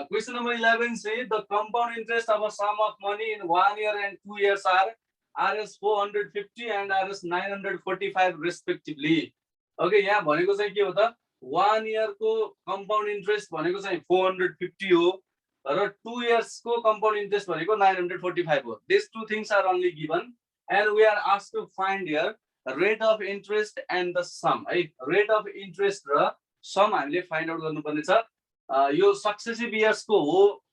question number 11 says the compound interest of a sum of money in 1 year and 2 years are Rs 450 and Rs 945 respectively. Okay, यहाँ भनेको चाहिँ के हो त 1 year को compound interest भनेको चाहिँ 450 हो र 2 years को compound interest भनेको 945 हो. These two things are only given and we are asked to find here rate of interest and the sum. है rate of interest raw sum हामीले find out गर्नुपर्ने छ. यो सक्सेसिभ इयर्स को हो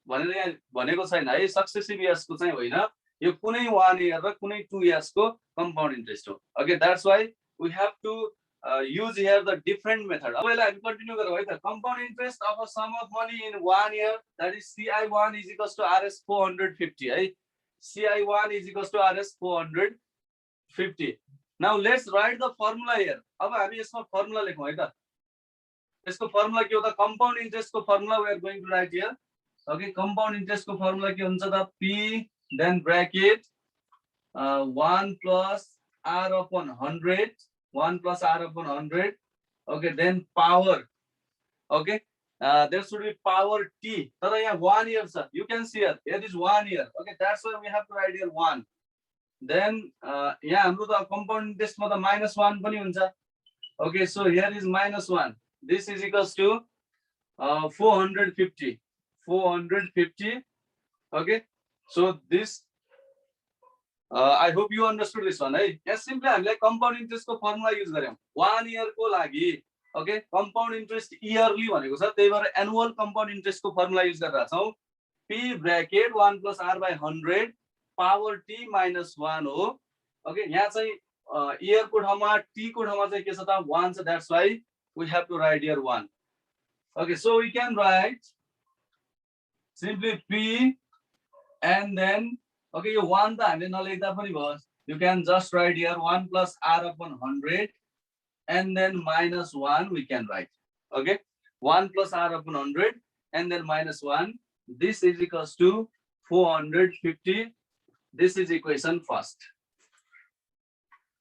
भनेर यहाँ भनेको छैन है. सक्सेसिभ इयर्स को चाहिँ होइन, यो कुनै 1 year र कुनै 2 years को compound interest हो. Okay, that's why we have to use here the different method. अब यसलाई हामी कन्टिन्यू गरौँ है त. Compound interest of a sum of money in 1 year, that is CI1 is equals to Rs 450 है. CI1 is equals to Rs 450. Now let's write the formula here. अब हामी यसमा फर्मुला लेखौँ है त. इसको फर्मुला के होता है? कंपाउंड इंटरेस्ट को formula we are going to write here. Okay, compound interest को फर्मुला के हुन्छ त P then bracket 1 plus R upon 100, 1 plus R upon 100. Okay, then power. Okay, there should be power T. तर यहाँ 1 year छ. You can see here, it is 1 year. Okay, that's why we have to write here 1. Then यहाँ हाम्रो त compound interest मा त -1 पनि हुन्छ. Okay, so here is -1. This is equals to 450. 450. Okay, so this I hope you understood this one. है यहाँ simply हामीले compound interest को फर्मुला युज गर्यौं 1 year को लागि. Okay, compound interest yearly भनेको छ, त्यही भएर annual compound interest को फर्मुला युज गरिरहेका छौं. P bracket 1 plus R by 100 power T minus 1 हो. Okay, यहाँ चाहिँ year को ठाउँमा T को ठाउँमा चाहिँ के छ त 1 छ. That's why we have to write here 1. Okay, so we can write simply P and then okay, यो 1 त हामीले नलेख्दा पनि भयो. You can just write here 1 plus R upon 100 and then minus 1 we can write. Okay, 1 plus R upon 100 and then minus 1. This is equals to 450. This is equation first.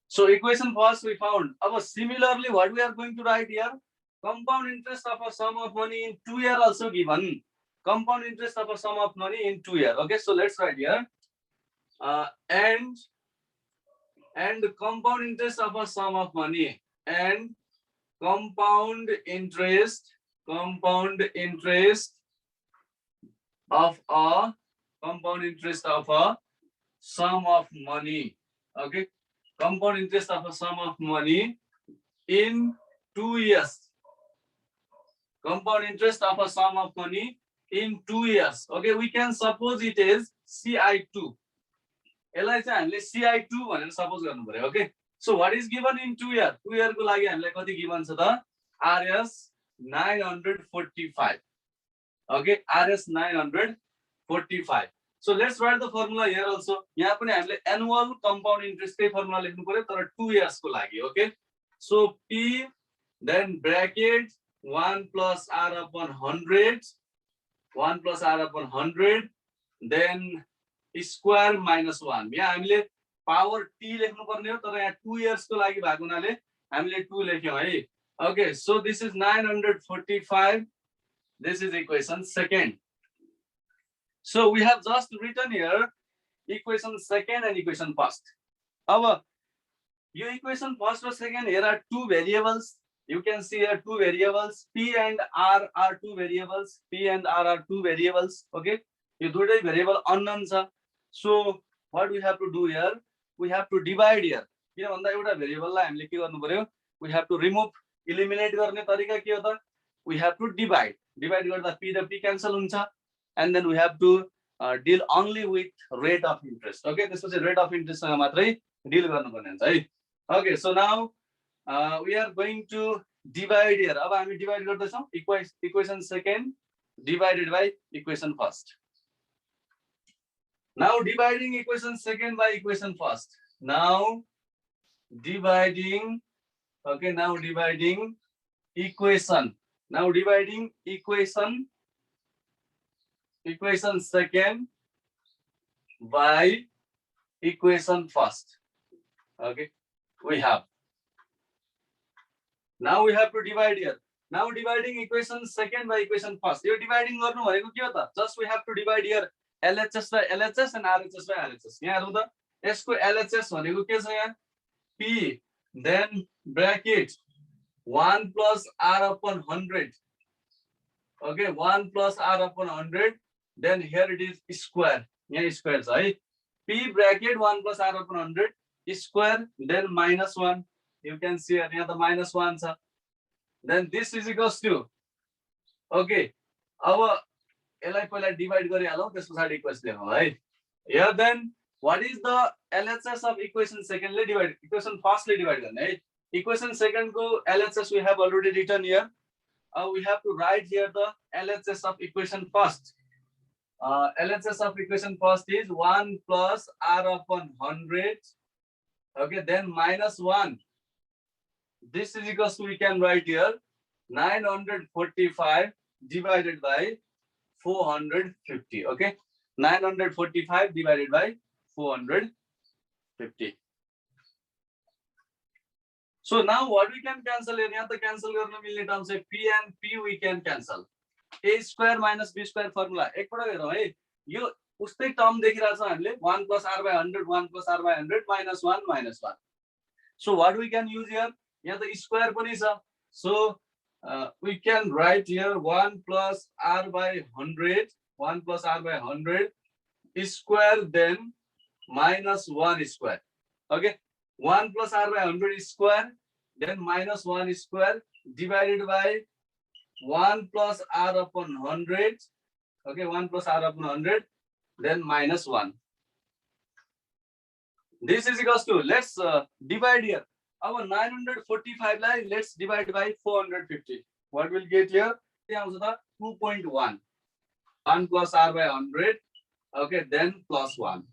So equation first we found. Now similarly what we are going to write here, compound interest of a sum of money in 2 year also given. Compound interest of a sum of money in 2 year. Okay, so let's write here and compound interest of a sum of money and compound interest of a sum of money. Okay, compound interest of a sum of money in 2 years. Compound interest of a sum of money in 2 years. Okay, we can suppose it is CI2. यसलाई चाहिँ हामीले CI2 भनेर suppose गर्नु पर्यो. Okay, so what is given in 2 year? 2 year को लागि हामीलाई कति गिवन छ त? Rs 945. Okay, Rs 945. So let's write the formula here also. यहाँ पनि हामीले annual compound interest को formula लेख्नु पर्यो तर 2 years को लागि. Okay, so P then bracket 1 plus R upon 100, 1 plus R upon 100, then square minus 1. यहाँ हामीले power T लेख्नु पर्ने हो तर यहाँ 2 years को लागि भएको हुनाले हामीले 2 लेख्यौं है. Okay, so this is 945. This is equation second. So we have just written here equation second and equation first. Now, your equation first or second, here are two variables. You can see here two variables. P and R are two variables. P and R are two variables. Okay, you do the variable unknown. So what we have to do here? We have to divide here. Here on the variable we have to remove, eliminate. We have to divide. Divide the P cancel and then we have to deal only with rate of interest. Okay, this was a rate of interest deal. Okay, so now we are going to divide here. Now I am divide equation second divided by equation first. Now dividing equation second by equation first. Now dividing, okay, now dividing equation. Now dividing equation second by equation first. Okay, we have. Now we have to divide here. Now dividing equation second by equation first. You dividing गर्नु भनेको के हो त? Just we have to divide here LHS by LHS and RHS by RHS. यहाँ हेरौँ त, यसको LHS भनेको के छ यहाँ? P, then bracket 1 plus R upon 100. Okay, 1 plus R upon 100. Then here it is square. यहाँ square छ है. P bracket 1 plus R upon 100 square, then minus 1. You can see here the minus 1 छ. Then this is equals to, okay, अब यसलाई पहिला divide गरिहालौँ, त्यसपछि equation लेखौँ है. Here then what is the LHS of equation secondly divided? Equation firstly divided गर्ने है. Equation second को LHS we have already written here. We have to write here the LHS of equation first. LHS of equation first is 1 plus R upon 100. Okay, then minus 1. This is equals to, we can write here 945 divided by 450. Okay, 945 divided by 450. So now what we can cancel here? यहाँ त cancel गर्न मिल्ने term चाहिँ P and P we can cancel. A square minus B square formula. एकपटक हेरौँ है. यो उस्तै term देखिरहेछ हामीले 1 plus R by 100, 1 plus R by 100, minus 1, minus 1. So what we can use here? यहाँ त square पनि छ. So we can write here 1 plus R by 100, 1 plus R by 100 square, then minus 1 square. Okay, 1 plus R by 100 square, then minus 1 square divided by 1 plus R upon 100. Okay, 1 plus R upon 100, then minus 1. This is equals to, let's divide here. Our 945 line, let's divide by 450. What will get here? 2.1. 1 plus R by 100. Okay, then plus 1.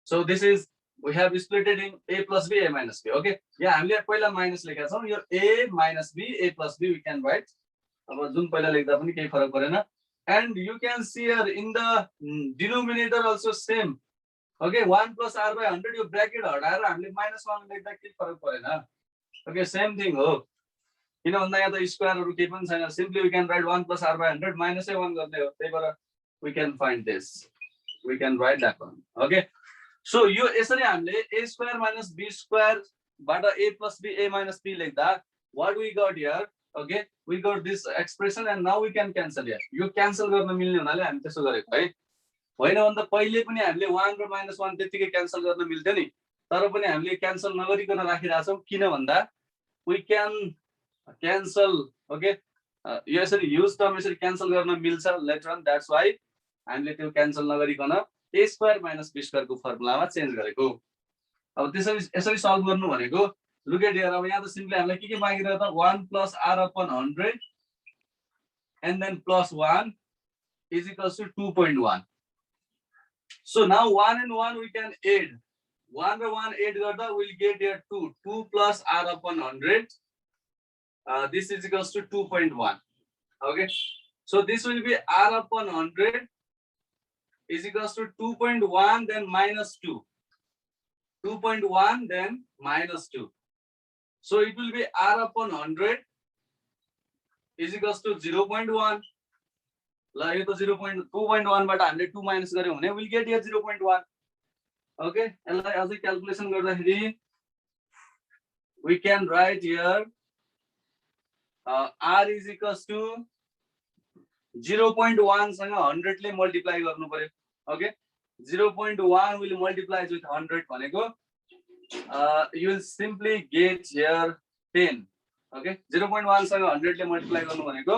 So this is, we have split it in A plus B, A minus B. Okay, yeah, हामीले पहिला minus लेखेका छौं. यो A minus B, A plus B we can write. अब जुन पहिला लेख्दा पनि केही फरक परेन. And you can see here in the denominator also same. Okay, 1 plus R by 100 yo bracket हटाएर हामीले minus 1 लेख्दा केही फरक परेन. Okay, same thing हो. किन भन्दा यहाँ त स्क्वायरहरु केही पनि छैन. Simply we can write 1 plus R by 100 minus 1 गर्ने हो. त्यही भएर we can find this. We can write that one. Okay. So यो यसरी हामीले A square minus B square बाट A plus B, A minus B लेख्दा what we got here? Okay, we got this expression and now we can cancel here. Yo cancel गर्न मिल्ने हुनाले हामी त्यसो गरेको है. होइन भन्दा पहिले पनि हामीले 1 र -1 त्यतिकै क्यान्सल गर्न मिल्थ्यो नि. तर पनि हामीले क्यान्सल नगरिकन राखिरहेका छौं. किन भन्दा we can cancel. Okay, यसरी use term यसरी क्यान्सल गर्न मिल्छ later on. That's why हामीले त्यो क्यान्सल नगरिकन A square minus B square को फर्मुलामा चेन्ज गरेको. अब त्यसरी यसरी सल्भ गर्नु भनेको look at here. अब यहाँ त सिम्पली हामीलाई के मागिरहेको त 1 plus R upon 100 and then plus 1 is equals to 2.1. So now 1 and 1 we can add. 1 and 1 add garda we'll get here 2. 2 plus R upon 100. This is equals to 2.1. Okay. So this will be R upon 100 is equals to 2.1 then minus 2. 2.1 then minus 2. So it will be R upon 100 is equals to 0.1. ल यो त 0.2.1 बाट हामीले 2 minus गर्यौं भने we'll get here 0.1. Okay, यसलाई अझै calculation गर्दाखेरि we can write here R is equals to 0.1 सँग 100 ले मल्टिप्लाई गर्नु पर्यो. Okay, 0.1 will multiply with 100 भनेको you will simply get here 10. Okay, 0.1 सँग 100 ले मल्टिप्लाई गर्नु भनेको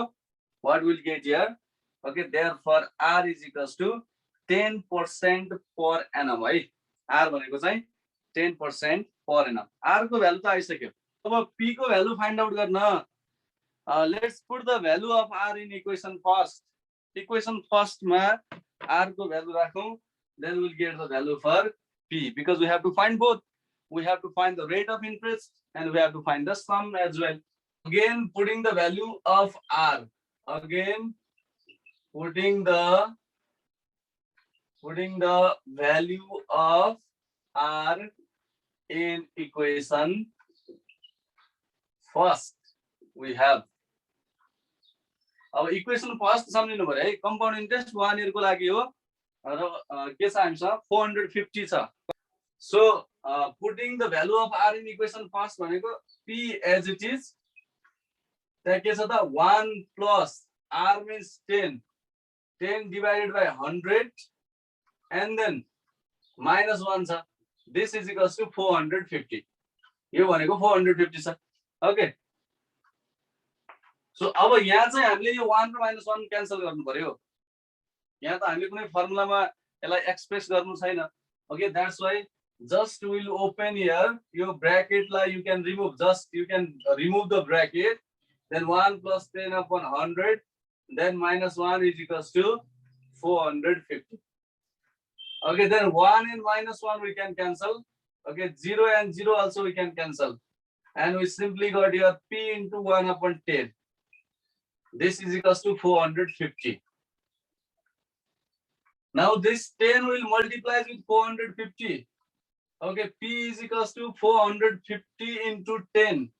what will get here? Okay, therefore R is equals to 10% per annum है. R भनेको चाहिँ 10% per annum. R को भ्यालु त आइसक्यो. अब P को भ्यालु फाइन्ड आउट गर्न let's put the value of R in equation first. Equation first मा R को value राखौं, then we'll get the value for P because we have to find both. We have to find the rate of interest and we have to find the sum as well. Again putting the value of R. Again putting the value of R in equation first. We have अब equation first सम्झिनु पर्यो है compound interest 1 year को लागि हो र के छ हामीसँग 450 छ so putting the value of r in equation first भनेको p एज इट इज त्यहाँ के छ त 1 plus r means 10 divided by 100 and then minus 1 छ this is equals to 450 यो भनेको 450 छ ओके सो अब यहाँ चाहिँ हामीले यो 1 र -1 क्यान्सल गर्नु पर्यो यहाँ त हामीले कुनै फर्मुलामा यसलाई एक्सप्रेस गर्नु छैन okay that's why just will open here your bracket lie you can remove just you can remove the bracket then 1 plus 10 upon 100 then minus 1 is equals to 450 okay then 1 and minus 1 we can cancel okay 0 and 0 also we can cancel and we simply got here p into 1 upon 10 this is equals to 450 now this 10 will multiply with 450 okay p is equals to 450 into 10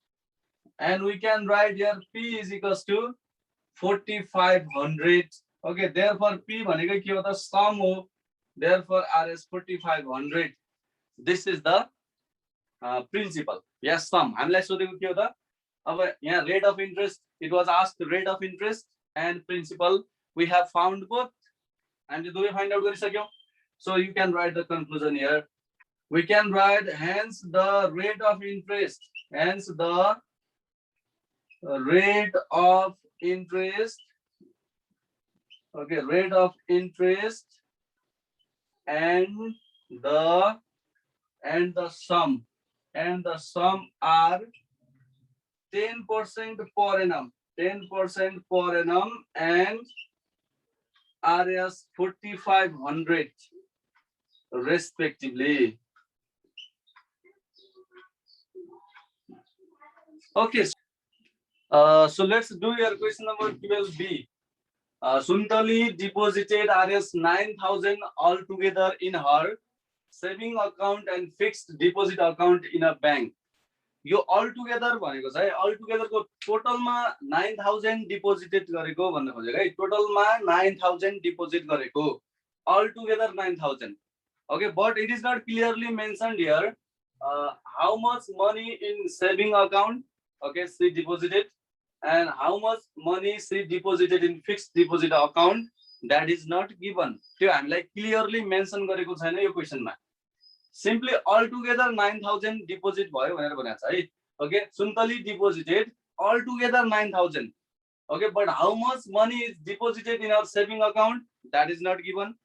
and we can write here p is equals to 4500 okay therefore p bhaneko ke ho ta sum ho therefore r is 4500 this is the principle yes sum hamilai sodeko ke ho ta aba yaha rate of interest it was asked rate of interest and principal we have found both and do we find out garisakyo so you can write the conclusion here we can write hence the rate of interest hence the rate of interest okay rate of interest and the sum are 10% per annum 10% per annum and rs 4500 respectively okay so let's do your question number 12b Suntali deposited rs 9000 altogether in her saving account and fixed deposit account in a bank yo all together भनेको चाहिँ all together को total मा 9000 deposited गरेको भन्न खोजेको है total मा 9000 deposit गरेको all together 9000 okay but it is not clearly mentioned here how much money in saving account okay she deposited and how much money she deposited in fixed deposit account that is not given त्यो हामीलाई clearly mention गरेको छैन यो question मा simply all together 9000 deposit भयो भनेर भनेको छ है okay Suntali deposited all together 9000 okay but how much money is deposited in our saving account that is not given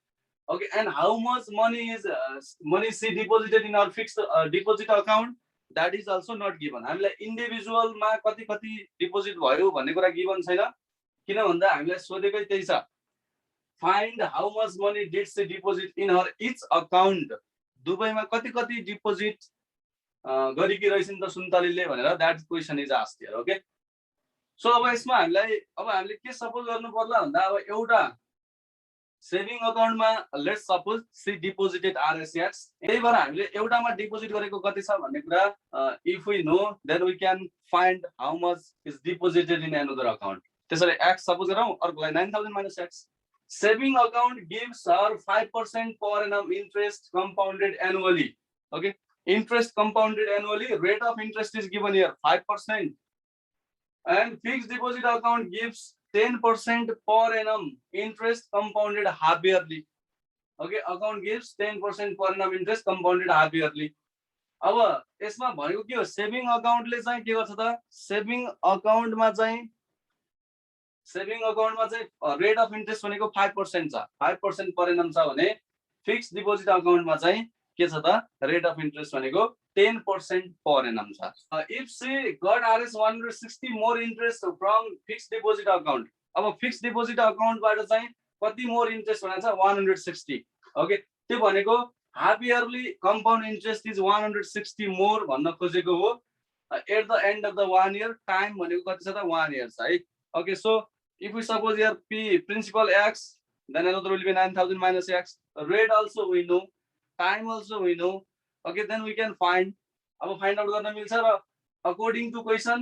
okay and how much money is money she deposited in our fixed deposit account that is also not given हामीलाई individual मा कति कति deposit भयो भन्ने कुरा given छैन किन भन्दा हामीलाई सोधेकै त्यही छ find how much money did she deposit in her each account दुबईमा कति कति डिपोजिट गरेकी रहेछन् त सुन्तलीले भनेर that question is asked here okay so अब यसमा हामीले के सपोज गर्नु पर्ला भन्दा अब एउटा सेभिङ अकाउन्टमा let's suppose C deposited RSX त्यही भएर हामीले एउटामा डिपोजिट गरेको कति छ भन्ने कुरा if we know then we can find how much is deposited in another account त्यसैले एक्स सपोज गरौँ अर्कोलाई 9000 minus x saving account gives her 5% per annum interest compounded annually okay interest compounded annually rate of interest is given here 5% and fixed deposit account gives 10% per annum interest compounded half yearly okay account gives 10% per annum interest compounded half yearly अब यसमा भनेको के हो saving अकाउन्टले चाहिँ के गर्छ त saving अकाउन्टमा चाहिँ रेट अफ इन्ट्रेस्ट भनेको 5% छ 5% per annum छ भने फिक्स्ड डिपोजिट अकाउन्टमा चाहिँ के छ त रेट अफ इन्ट्रेस्ट भनेको 10% per annum छ if she got rs 160 more interest from fixed deposit account अब फिक्स्ड डिपोजिट अकाउन्टबाट चाहिँ कति मोर इन्ट्रेस्ट भनेको छ 160 ओके त्यो भनेको half yearly compound interest is 160 मोर भन्न खोजेको हो at the end of the 1 year time भनेको कति छ त 1 year छ है okay so if we suppose here p principal x then another will be 9000 minus x rate also we know time also we know okay then we can find अब find out गर्न मिल्छ र according to question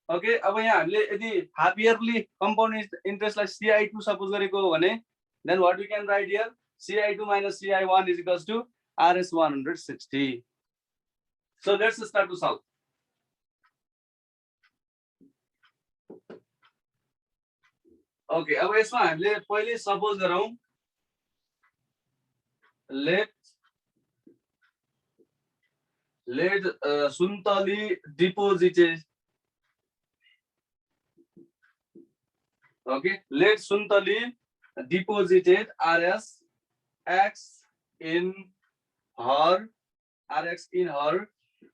okay अब यहाँ हामीले यदि half yearly compound इन्ट्रेस्टलाई CI2 suppose गरेको हो भने then what we can write here CI2 minus CI1 is equals to RS 160. So let's start to solve. Okay, अब यसमा हामीले पहिले सपोज गरौँ let Suntali deposited. Okay, let Suntali deposited RS X in her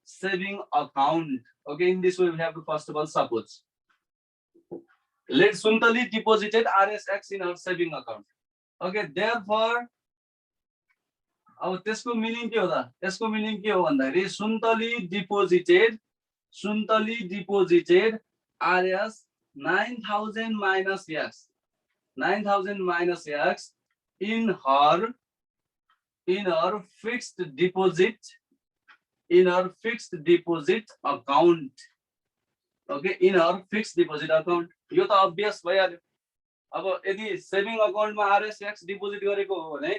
saving account. Okay, in this way we have to first of all suppose. Let Suntali deposited RSX in her saving account. Okay, therefore, अब त्यसको meaning के हो त? त्यसको meaning के हो भन्दाखेरि Suntali deposited RS 9000 minus X 9000 minus X in her fixed deposit account. Okay, in her fixed deposit account. यो त obvious भइहाल्यो. अब यदि सेभिङ अकाउन्टमा RSX डिपोजिट गरेको हो भने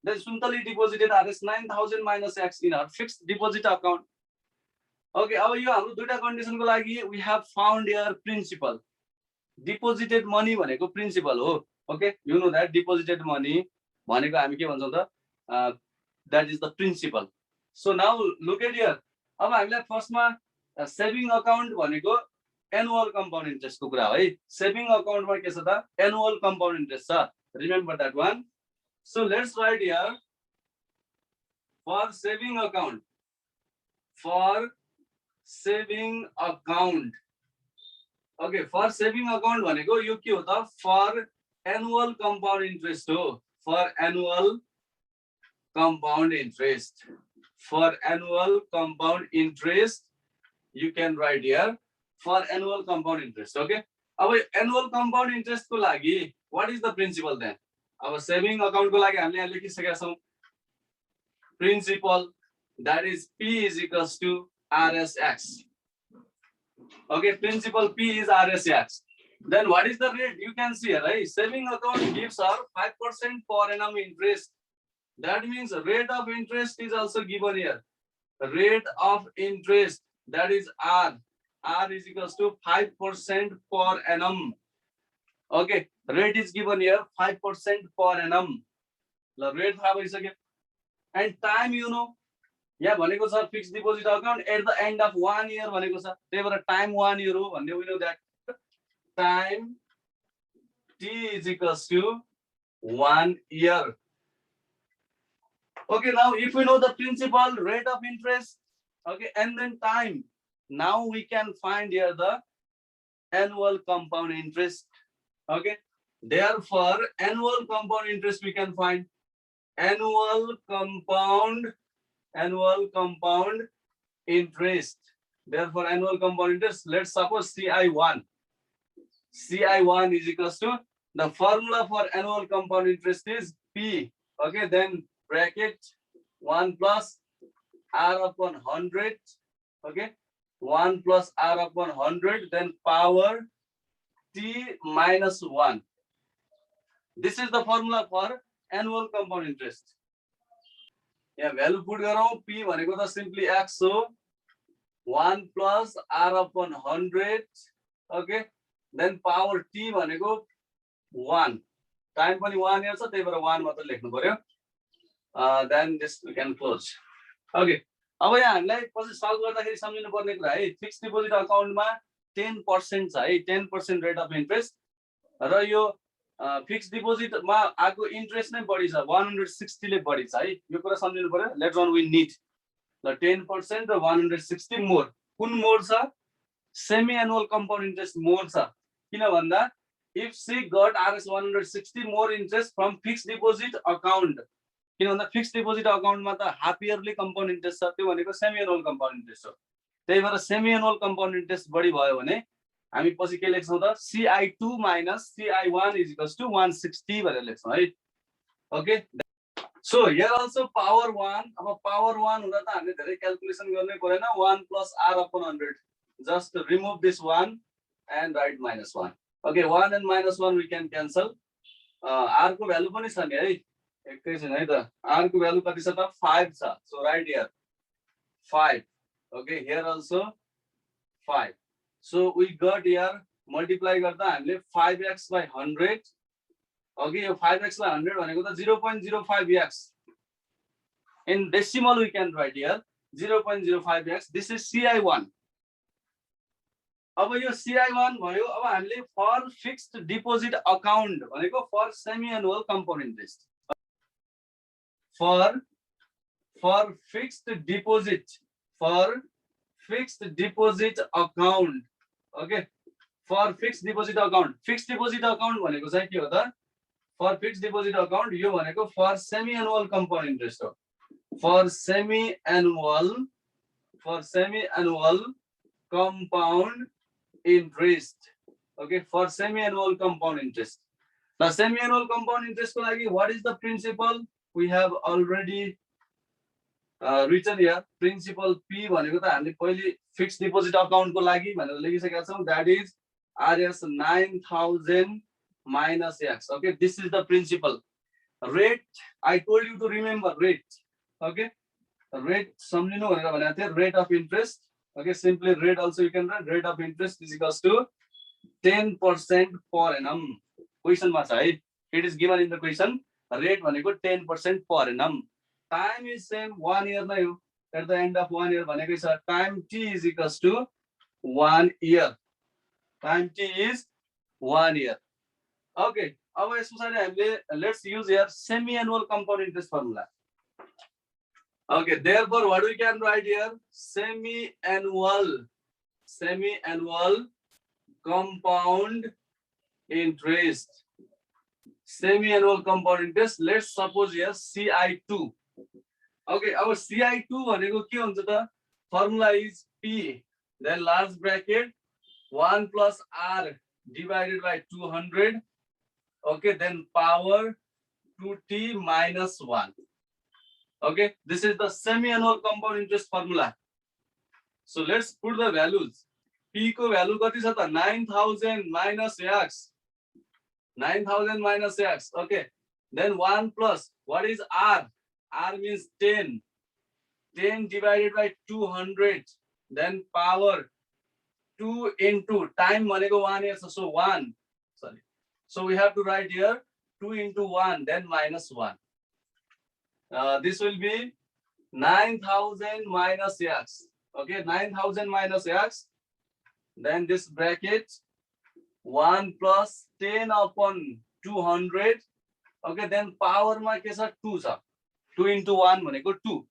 then Suntali deposited RS 9000 minus X in her fixed deposit account. Okay, अब यो हाम्रो दुईटा कन्डिसनको लागि we have found here principal. Deposited money भनेको principal हो. Okay, you know that deposited money भनेको हामी के भन्छौं त? That is the principal. So now look at here. अब हामीलाई फर्स्टमा सेभिङ अकाउन्ट भनेको एनुअल कम्पाउन्ड इन्ट्रेस्ट को कुरा हो है. सेभिङ अकाउन्टमा के छ त? एनुअल कम्पाउन्ड इन्ट्रेस्ट छ. Remember that one. So let's write here for saving account. Okay, for saving account भनेको यो के हो त? For annual compound interest हो. For annual compound interest. You can write here for annual compound interest. Okay. अब annual compound interest को लागि what is the principal then? अब saving account को लागि हामीले यहाँ लेखिसकेका छौं principal that is P is equals to RSX. Okay, principal P is RSX. Then what is the rate? You can see, right? Saving account gives her 5% per annum interest. That means rate of interest is also given here. Rate of interest, that is R. R is equals to 5% per annum. Okay, rate is given here 5% per annum. The rate थाहा भइसक्यो. And time you know. यहाँ भनेको छ fixed deposit account at the end of 1 year भनेको छ. त्यही भएर time 1 year हो भन्ने we know that. Time T is equals to 1 year. Okay, now if we know the principal, rate of interest, okay, and then time, now we can find here the annual compound interest. Okay, therefore annual compound interest we can find annual compound interest. Therefore annual compound interest, let's suppose CI1 is equals to, the formula for annual compound interest is P. Okay, then bracket 1 plus R upon 100. Okay, 1 plus R upon 100, then power T minus 1. This is the formula for annual compound interest. Yeah, value put garau. P भनेको त simply X so 1 plus R upon 100. Okay, then power T भनेको 1. Time पनि 1 year छ, त्यही भएर 1 मात्र लेख्नु पर्यो. Then this we can close. Okay, अब यहाँ हामीलाई पछि सल्भ गर्दाखेरि सम्झिनु पर्ने कुरा है, फिक्स डिपोजिट अकाउन्टमा 10% छ है, 10% रेट अफ इन्ट्रेस्ट र यो फिक्स डिपोजिटमा आको इन्ट्रेस्ट नै बढी छ, 160 ले बढी छ है. यो कुरा सम्झिनु पर्यो. लेट्स अन वी नीड ल 10% र 160 मोर. कुन मोर छ? सेमी एनुअल कम्पाउन्ड इन्ट्रेस्ट मोर छ. किन भन्दा if she got RS 160 more interest from fixed deposit account, किन भन्दा फिक्स्ड डिपोजिट अकाउन्टमा त हाफ इयरली कम्पाउन्ड इन्ट्रेस्ट छ, त्यो भनेको सेमी एनुअल कम्पाउन्ड इन्ट्रेस्ट हो. त्यही भएर सेमी एनुअल कम्पाउन्ड इन्ट्रेस्ट बढी भयो भने हामी पछि के लेख्छौं त? CI2 minus CI1 is equals to 160 भनेर लेख्छौं है. Okay, so here also power 1. अब पावर 1 हुँदा त हामीले धेरै क्याल्कुलेसन गर्नै परेन. 1 plus R upon 100, just remove this 1 and write -1. Okay, 1 and -1 we can cancel. R को value पनि छ नि है, एकैछिन है त. R को value कति छ त 5 छ. So right here 5. Okay, here also 5. So we got here multiply गर्दा हामीले 5x by 100. Okay, yo 5x by 100 भनेको त 0.05x. In decimal we can write here 0.05x. This is CI1. अब यो CI1 भयो. अब हामीले for fixed deposit account भनेको for semi annual compound interest. For fixed deposit account. Okay, for fixed deposit account. Fixed deposit account भनेको चाहिँ के हो त? For fixed deposit account यो भनेको for semi annual compound interest हो. For semi annual compound interest. Okay, for semi annual compound interest. Now semi annual compound interest ko lagi, what is the principal? We have already written here. Principal P भनेको त हामीले पहिले fixed deposit account को लागि भनेर लेखिसकेका छौं. That is RS 9000 minus X. Okay, this is the principal. Rate, I told you to remember rate. Okay, rate सम्झिनु भनेर भनेको थिए, rate of interest. Okay, simply rate also you can write. Rate of interest is equals to 10% per annum. Question ma cha hai. It is given in the question. Rate भनेको 10% per annum. Time is same 1 year नै हो. At the end of 1 year भनेकै छ time T is equals to 1 year. Time T is 1 year. Okay, अब yes पछाडि हामीले let's use here semi annual compound interest formula. Okay, therefore what we can write here? Semi annual compound interest. Semi annual compound interest. Let's suppose here CI2. Okay, our CI2 भनेको के हुन्छ त? Formula is P, then large bracket 1 plus R divided by 200. Okay, then power 2t minus 1. Okay, this is the semi-annual compound interest formula. So let's put the values. P ko value kati cha ta? 9000 minus X. 9000 minus X. Okay, then 1 plus, what is R? R means 10. 10 divided by 200. Then power 2 into time भनेको 1 year. So 1. Sorry. So we have to write here 2 into 1, then minus 1. This will be 9000 minus X. Okay, 9000 minus X. Then this bracket 1 plus 10 upon 200. Okay, then power ma ke cha 2 cha. 2 into 1 भनेको 2.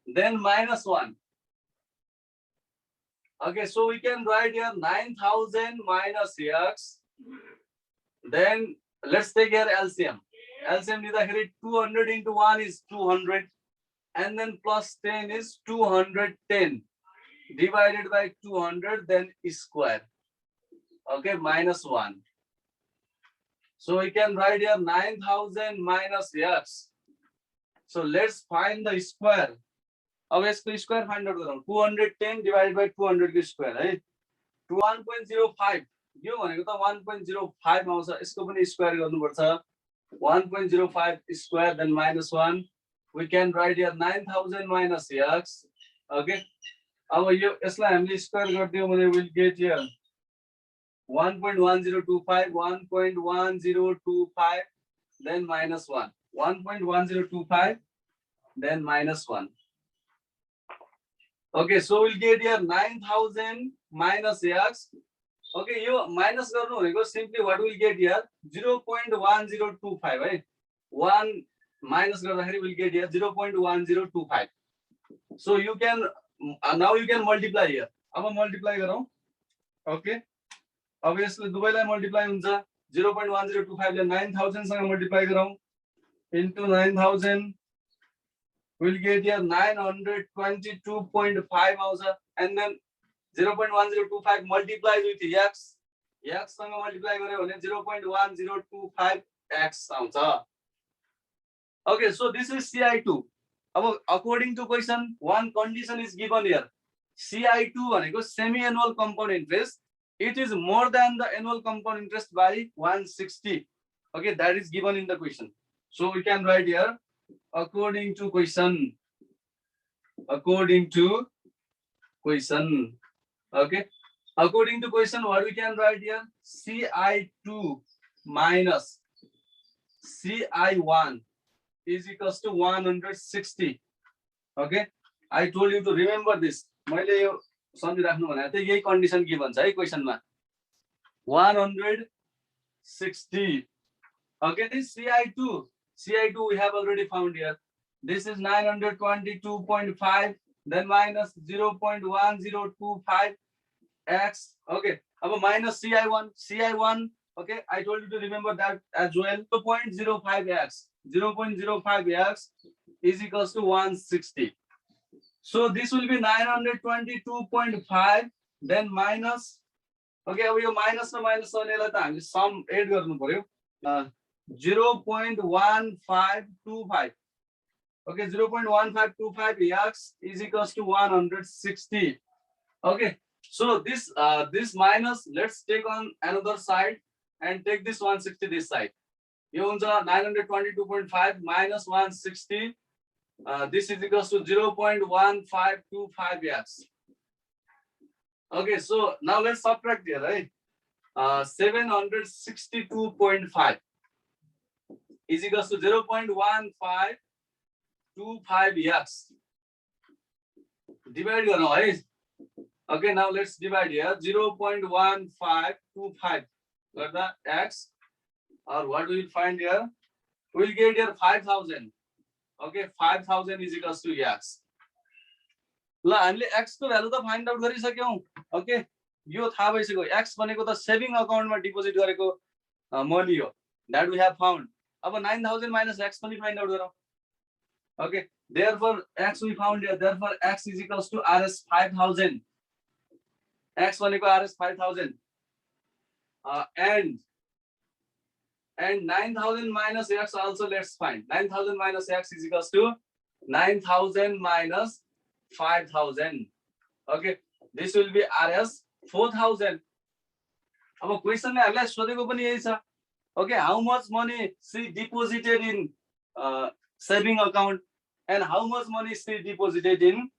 Then minus 1. Okay, so we can write here 9000 minus X. Then let's take here LCM. LCM लिँदाखेरि 200 into 1 is 200, and then plus 10 is 210 divided by 200, then square. Okay, minus 1. So we can write here 9000 minus X. So let's find the square. अब यसको square find out गरौँ. 210 divided by 200 को square है 1.05. यो भनेको त 1.05 आउँछ. यसको पनि स्क्वायर गर्नुपर्छ. 1.05 square, then minus 1. We can write here 9000 minus X. Okay, अब यो यसलाई हामीले स्क्वायर गर्दियौ भने we'll get here 1.1025, 1.1025, then minus 1. 1.1025, then minus 1. Okay, so we'll get here 9000 minus X. Okay, you minus garnu bhaneko simply what we'll get here 0.1025 है. 1 minus गर्दाखेरि we'll get here 0.1025. So you can now you can multiply here. अब multiply गरौँ. Okay, अब यसले दुवैलाई multiply हुन्छ. 0.1025 ले 9000 सँग multiply गरौँ into 9000 we'll get here 922.5 आउँछ, and then 0.1025 multiplied with X. X सँग multiply गर्यो भने 0.1025 X आउँछ. Okay, so this is CI2. अब according to question, one condition is given here. CI2 भनेको semi annual compound interest it is more than the annual compound interest by 160. Okay, that is given in the question. So we can write here, according to question. According to question. Okay. According to question, what we can write here? CI2 minus CI1 is equals to 160. Okay. I told you to remember this. मैले यो सम्झिराख्नु भनेको थिएँ, यही condition के भन्छ है क्वेसनमा 160. Okay, this CI2 we have already found here. This is 922.5, then minus 0.1025 x. Okay, अब minus CI1, okay, I told you to remember that as well. 0.05x is equals to 160. So this will be 922.5, then minus, okay, अब यो minus र minus गर्नेलाई त हामीले sum add गर्नु पर्यो. 0.1525. Okay, 0.1525 x is equals to 160. Okay, so this minus, let's take on another side and take this 160 this side. You have 922.5 minus 160. This is equals to 0.1525 x. Okay, so now let's subtract here, right? 762.5 is equals to 0.1525 x. Divide garnu hai. Okay, now let's divide here. 0.1525 x, or what we will find here? We will get here 5,000. Okay, 5,000 is equals to x. ल हामीले x को value त find out गरिसक्यौं. Okay, यो थाहा भइसक्यो. x भनेको त saving अकाउन्टमा deposit गरेको money हो. That we have found. अब 9,000 minus x पनि फाइन्ड आउट गरौँ. Okay, therefore x we found here. Therefore x is equals to rs 5,000. X भनेको rs 5,000. And 9,000 minus x also let's find. 9,000 minus x is equals to 9,000 minus 5,000. Okay, this will be rs 4,000. अब question में हामीलाई सोधेको पनि यही छ. Okay, how much money she deposited in saving account and how much money she deposited in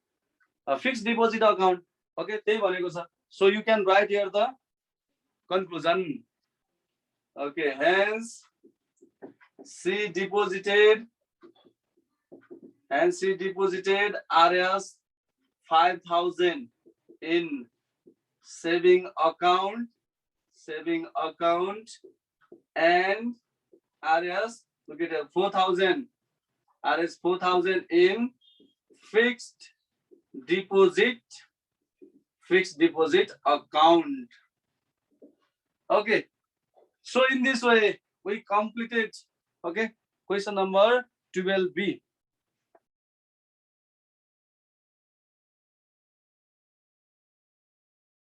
fixed deposit account. Okay, त्यही भनेको छ. So you can write here the conclusion. Okay, hence she deposited rs 5,000 in saving account and rs, look at it, 4,000 in fixed deposit account. Okay, so in this way we completed, okay, question number 12B.